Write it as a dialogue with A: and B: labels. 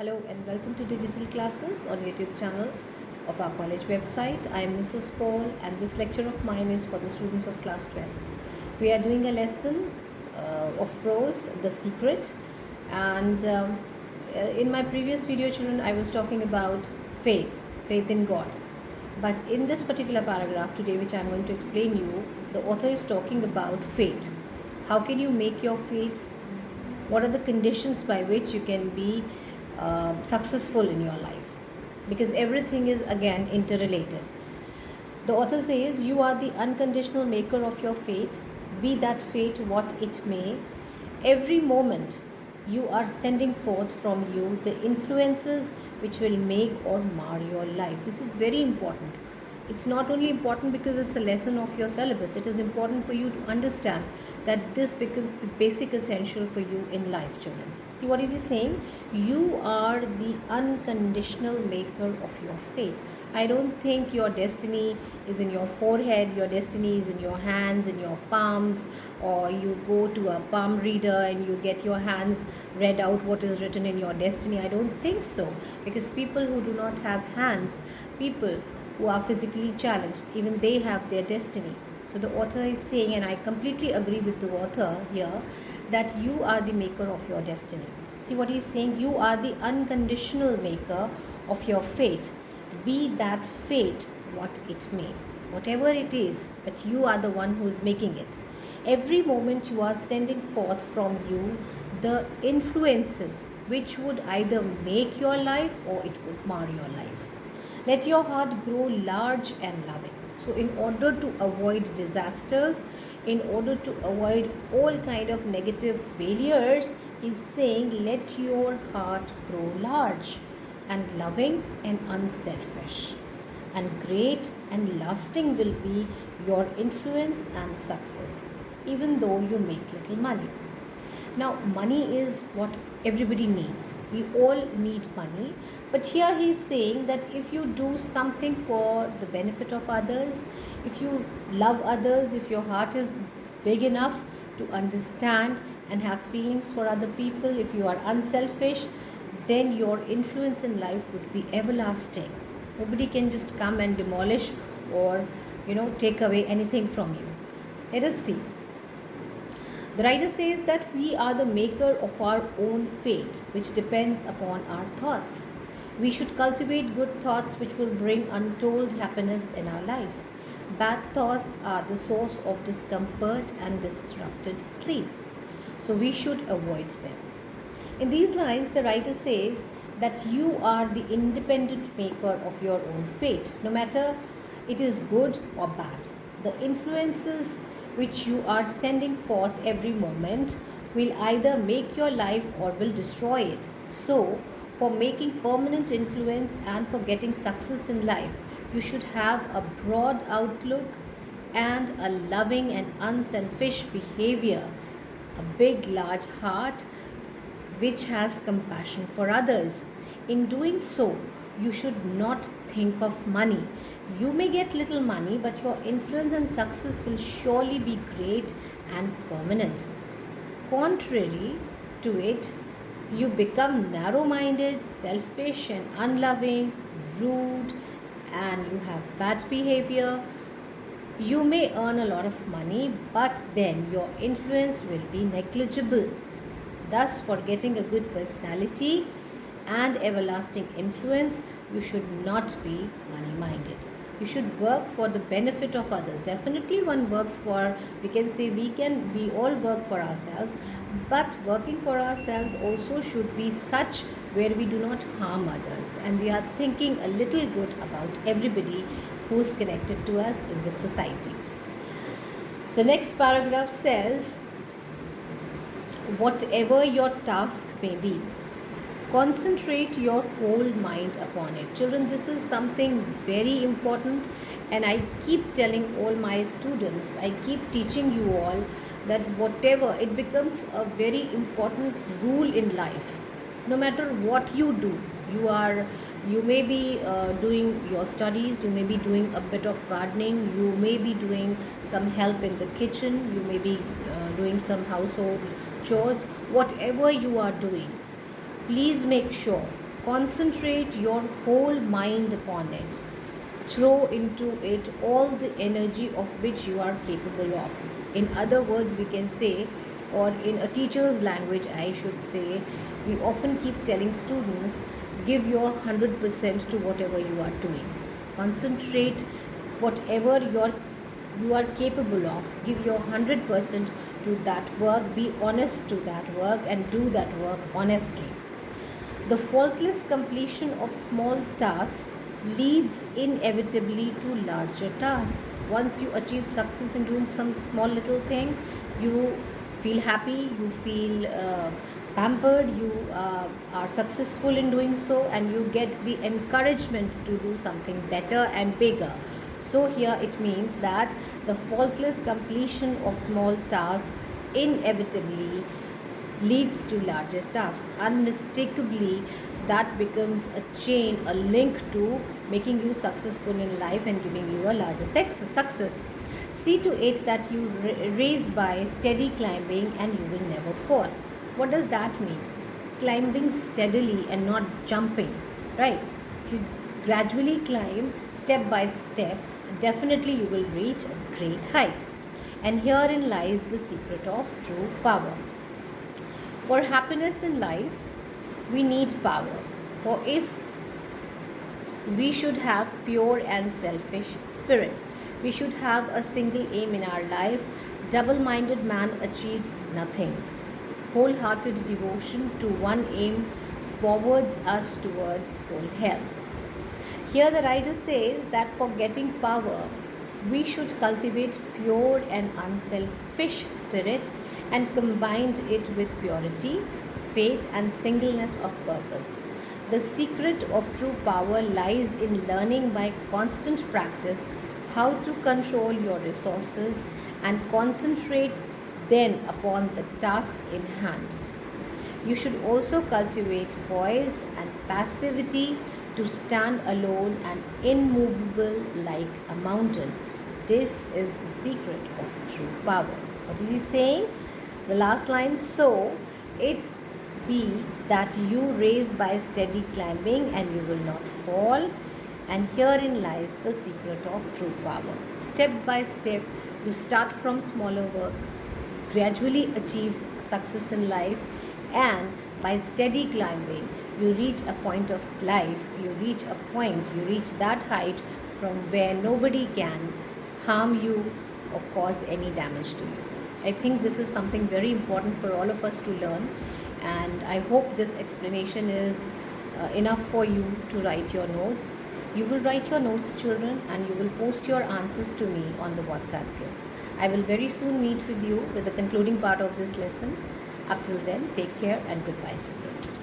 A: Hello and welcome to Digital Classes on YouTube channel of our college website. I am Mrs. Paul and this lecture of mine is for the students of class 12. We are doing a lesson of prose, The Secret, and in my previous video children I was talking about faith in God. But in this particular paragraph today which I am going to explain you, the author is talking about fate. How can you make your fate? What are the conditions by which you can be successful in your life, because everything is again interrelated. The author says you are the unconditional maker of your fate, be that fate what it may. Every moment you are sending forth from you the influences which will make or mar your life. This is very important. It's not only important because it's a lesson of your syllabus, it is important for you to understand that this becomes the basic essential for you in life, children. See what is he saying? You are the unconditional maker of your fate. I don't think your destiny is in your forehead, your destiny is in your hands, in your palms, or you go to a palm reader and you get your hands read out what is written in your destiny. I don't think so, because people who do not have hands, people who are physically challenged, even they have their destiny. So the author is saying, and I completely agree with the author here, that you are the maker of your destiny. See what he's saying? You are the unconditional maker of your fate, be that fate what it may. Whatever it is, but you are the one who is making it. Every moment you are sending forth from you the influences which would either make your life or it would mar your life. Let your heart grow large and loving. So in order to avoid disasters, in order to avoid all kind of negative failures, he's saying let your heart grow large and loving and unselfish. And great and lasting will be your influence and success, even though you make little money. Now, money is what everybody needs. We all need money. But here he is saying that if you do something for the benefit of others, if you love others, if your heart is big enough to understand and have feelings for other people, if you are unselfish, then your influence in life would be everlasting. Nobody can just come and demolish or take away anything from you. Let us see. The writer says that we are the maker of our own fate, which depends upon our thoughts. We should cultivate good thoughts which will bring untold happiness in our life. Bad thoughts are the source of discomfort and disrupted sleep, so we should avoid them. In these lines, the writer says that you are the independent maker of your own fate, no matter it is good or bad. The influences which you are sending forth every moment will either make your life or will destroy it. So, for making permanent influence and for getting success in life, you should have a broad outlook and a loving and unselfish behavior, a big, large heart which has compassion for others. In doing so, you should not think of money. You may get little money, but your influence and success will surely be great and permanent. Contrary to it, you become narrow-minded, selfish and unloving, rude, and you have bad behavior. You may earn a lot of money, but then your influence will be negligible. Thus, for getting a good personality and everlasting influence, you should not be money-minded. You should work for the benefit of others. Definitely one works for, we all work for ourselves, but working for ourselves also should be such where we do not harm others and we are thinking a little good about everybody who is connected to us in this society. The next paragraph says, whatever your task may be, concentrate your whole mind upon it. Children, this is something very important, and I keep telling all my students, I keep teaching you all that whatever, it becomes a very important rule in life. No matter what you do, you may be doing your studies, you may be doing a bit of gardening, you may be doing some help in the kitchen, you may be doing some household chores. Whatever you are doing, please make sure Concentrate your whole mind upon it. Throw into it all the energy of which you are capable of. In other words, we can say, or in a teacher's language, I should say, we often keep telling students, give your 100% to whatever you are doing. Concentrate whatever you are capable of. Give your 100% to that work. Be honest to that work and do that work honestly. The faultless completion of small tasks leads inevitably to larger tasks. Once you achieve success in doing some small little thing, you feel happy, you feel pampered, you are successful in doing so, and you get the encouragement to do something better and bigger. So, here it means that the faultless completion of small tasks inevitably leads to larger tasks. Unmistakably, that becomes a chain, a link to making you successful in life and giving you a larger success. See to it that you raise by steady climbing and you will never fall. What does that mean? Climbing steadily and not jumping, right? If you gradually climb step by step, definitely you will reach a great height. And herein lies the secret of true power. For happiness in life, we need power. For if we should have pure and selfish spirit, we should have a single aim in our life. Double-minded man achieves nothing. Wholehearted devotion to one aim forwards us towards full health. Here the writer says that for getting power, we should cultivate pure and unselfish spirit and combine it with purity, faith, and singleness of purpose. The secret of true power lies in learning by constant practice how to control your resources and concentrate then upon the task in hand. You should also cultivate poise and passivity to stand alone and immovable like a mountain. This is the secret of true power. What is he saying? The last line, so it be that you raise by steady climbing and you will not fall. And herein lies the secret of true power. Step by step, you start from smaller work, gradually achieve success in life, and by steady climbing, you reach a point of life, you reach that height from where nobody can harm you or cause any damage to you. I think this is something very important for all of us to learn, and I hope this explanation is enough for you to write your notes. You will write your notes, children, and you will post your answers to me on the WhatsApp group. I will very soon meet with you with the concluding part of this lesson. Up till then, take care and goodbye, children.